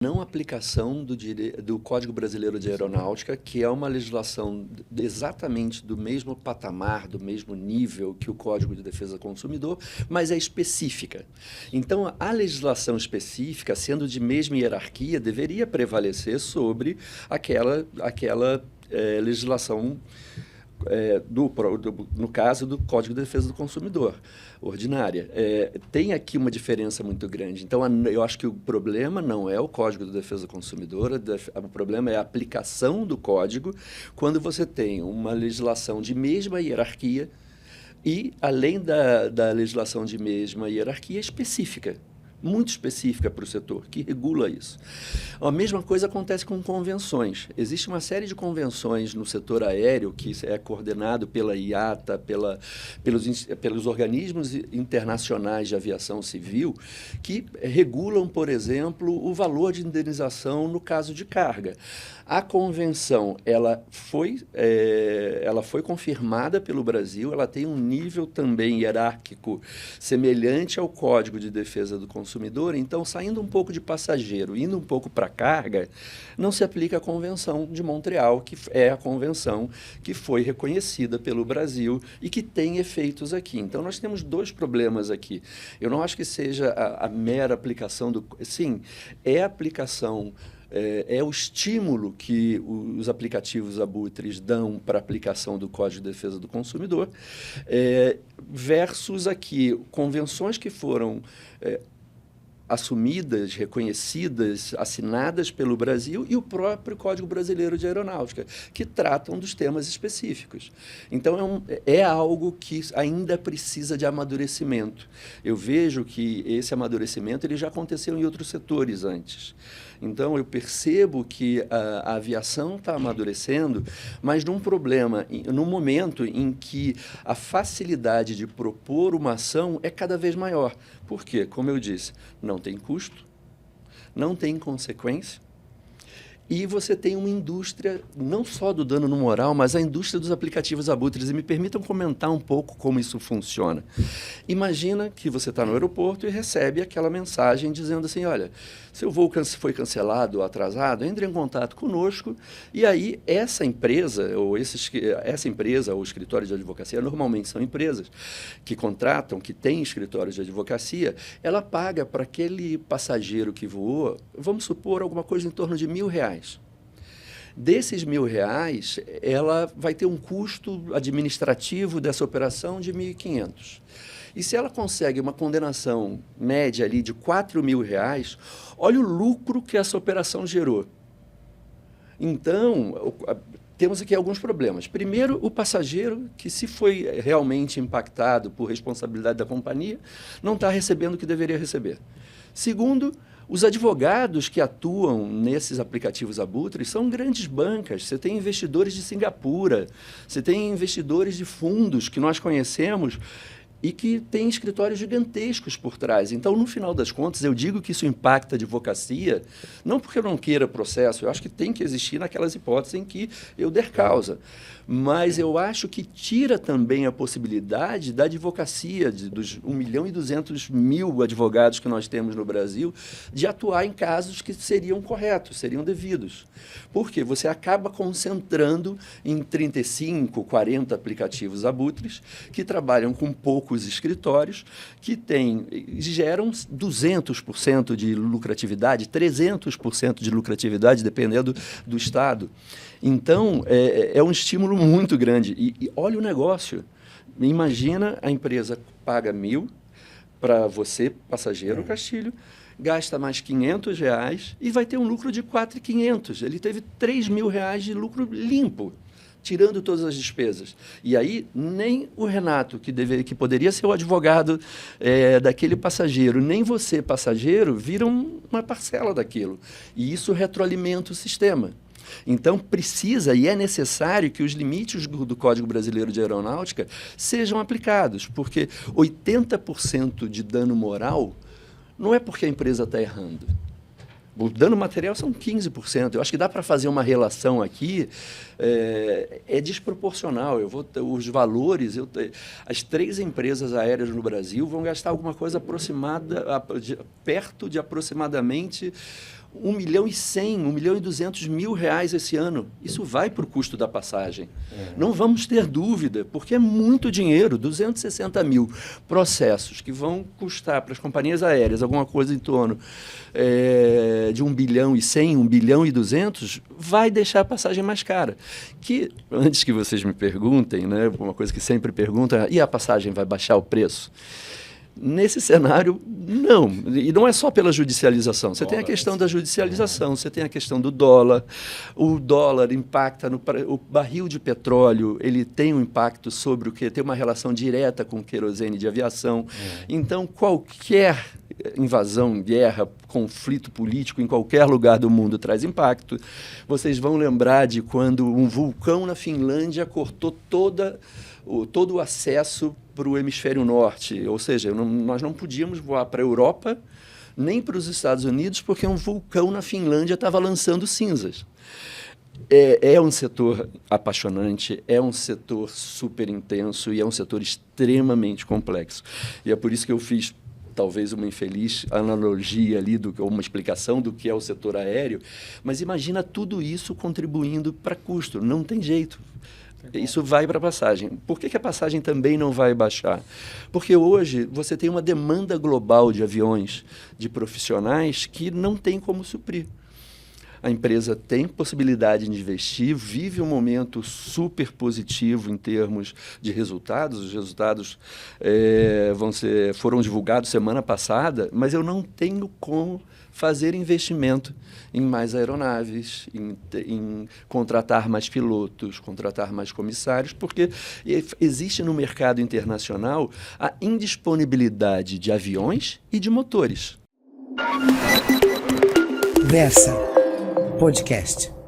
não aplicação do Código Brasileiro de Aeronáutica, que é uma legislação exatamente do mesmo patamar, do mesmo nível que o Código de Defesa do Consumidor, mas é específica. Então, a legislação específica, sendo de mesma hierarquia, deveria prevalecer sobre aquela legislação no caso do Código de Defesa do Consumidor, ordinária. Tem aqui uma diferença muito grande. Então, eu acho que o problema não é o Código de Defesa do Consumidor, o problema é a aplicação do Código quando você tem uma legislação de mesma hierarquia e, além da legislação de mesma hierarquia, específica. Muito específica para o setor, que regula isso. A mesma coisa acontece com convenções. Existe uma série de convenções no setor aéreo, que é coordenado pela IATA, pelos organismos internacionais de aviação civil, que regulam, por exemplo, o valor de indenização no caso de carga. A convenção ela foi confirmada pelo Brasil, ela tem um nível também hierárquico semelhante ao Código de Defesa do Consumidor, então, saindo um pouco de passageiro, indo um pouco para carga, não se aplica a Convenção de Montreal, que é a convenção que foi reconhecida pelo Brasil e que tem efeitos aqui. Então, nós temos dois problemas aqui. Eu não acho que seja a mera aplicação do... Sim, é a aplicação... É o estímulo que os aplicativos abutres dão para a aplicação do Código de Defesa do Consumidor, versus aqui convenções que foram assumidas, reconhecidas, assinadas pelo Brasil e o próprio Código Brasileiro de Aeronáutica, que tratam dos temas específicos. Então, é algo que ainda precisa de amadurecimento. Eu vejo que esse amadurecimento ele já aconteceu em outros setores antes. Então, eu percebo que a aviação está amadurecendo, mas num momento em que a facilidade de propor uma ação é cada vez maior. Por quê? Como eu disse, não tem custo, não tem consequência, e você tem uma indústria, não só do dano no moral, mas a indústria dos aplicativos abutres. E me permitam comentar um pouco como isso funciona. Imagina que você está no aeroporto e recebe aquela mensagem dizendo assim, olha, seu voo foi cancelado ou atrasado, entre em contato conosco, e aí essa empresa ou escritório de advocacia, normalmente são empresas que contratam, que têm escritórios de advocacia, ela paga para aquele passageiro que voou, vamos supor, alguma coisa em torno de R$ 1.000. Desses R$ 1.000, ela vai ter um custo administrativo dessa operação de R$ 1.500. E se ela consegue uma condenação média ali de R$ 4.000, olha o lucro que essa operação gerou. Então, temos aqui alguns problemas. Primeiro, o passageiro, que se foi realmente impactado por responsabilidade da companhia, não está recebendo o que deveria receber. Segundo, os advogados que atuam nesses aplicativos abutres são grandes bancas. Você tem investidores de Singapura, você tem investidores de fundos que nós conhecemos e que têm escritórios gigantescos por trás. Então, no final das contas, eu digo que isso impacta a advocacia, não porque eu não queira processo, eu acho que tem que existir naquelas hipóteses em que eu der causa. Mas eu acho que tira também a possibilidade da advocacia, dos 1.200.000 advogados que nós temos no Brasil, de atuar em casos que seriam corretos, seriam devidos. Porque você acaba concentrando em 35, 40 aplicativos abutres que trabalham com poucos escritórios, que geram 200% de lucratividade, 300% de lucratividade, dependendo do estado. Então, é um estímulo muito grande. E olha o negócio. Imagina a empresa paga R$ 1.000 para você, passageiro, Castilho, gasta mais R$ 500 e vai ter um lucro de R$ 4.500. Ele teve R$ 3.000 de lucro limpo, tirando todas as despesas. E aí, nem o Renato, que poderia ser o advogado daquele passageiro, nem você, passageiro, viram uma parcela daquilo. E isso retroalimenta o sistema. Então, precisa e é necessário que os limites do Código Brasileiro de Aeronáutica sejam aplicados, porque 80% de dano moral não é porque a empresa está errando. O dano material são 15%. Eu acho que dá para fazer uma relação aqui, é desproporcional. Os valores, as 3 empresas aéreas no Brasil vão gastar alguma coisa perto de aproximadamente 1.100.000, 1.200.000 reais esse ano. Isso vai para o custo da passagem. Não vamos ter dúvida, porque é muito dinheiro, 260 mil processos que vão custar para as companhias aéreas alguma coisa em torno de 1.100.000.000, 1.200.000.000, vai deixar a passagem mais cara. Que, antes que vocês me perguntem, né, uma coisa que sempre perguntam, e a passagem vai baixar o preço? Nesse cenário, não. E não é só pela judicialização. Você tem a questão da judicialização, você tem a questão do dólar. O dólar impacta o barril de petróleo, ele tem um impacto sobre o que tem uma relação direta com o querosene de aviação. Então, qualquer invasão, guerra, conflito político em qualquer lugar do mundo traz impacto. Vocês vão lembrar de quando um vulcão na Finlândia cortou todo o acesso para o hemisfério norte, ou seja, nós não podíamos voar para a Europa nem para os Estados Unidos porque um vulcão na Finlândia estava lançando cinzas. É um setor apaixonante, é um setor super intenso e é um setor extremamente complexo. E é por isso que eu fiz talvez uma infeliz analogia ali, uma explicação do que é o setor aéreo, mas imagina tudo isso contribuindo para custo, não tem jeito. Isso vai para a passagem. Por que a passagem também não vai baixar? Porque hoje você tem uma demanda global de aviões, de profissionais, que não tem como suprir. A empresa tem possibilidade de investir, vive um momento super positivo em termos de resultados. Os resultados foram divulgados semana passada, mas eu não tenho como fazer investimento em mais aeronaves, em contratar mais pilotos, contratar mais comissários, porque existe no mercado internacional a indisponibilidade de aviões e de motores. Versa Podcast.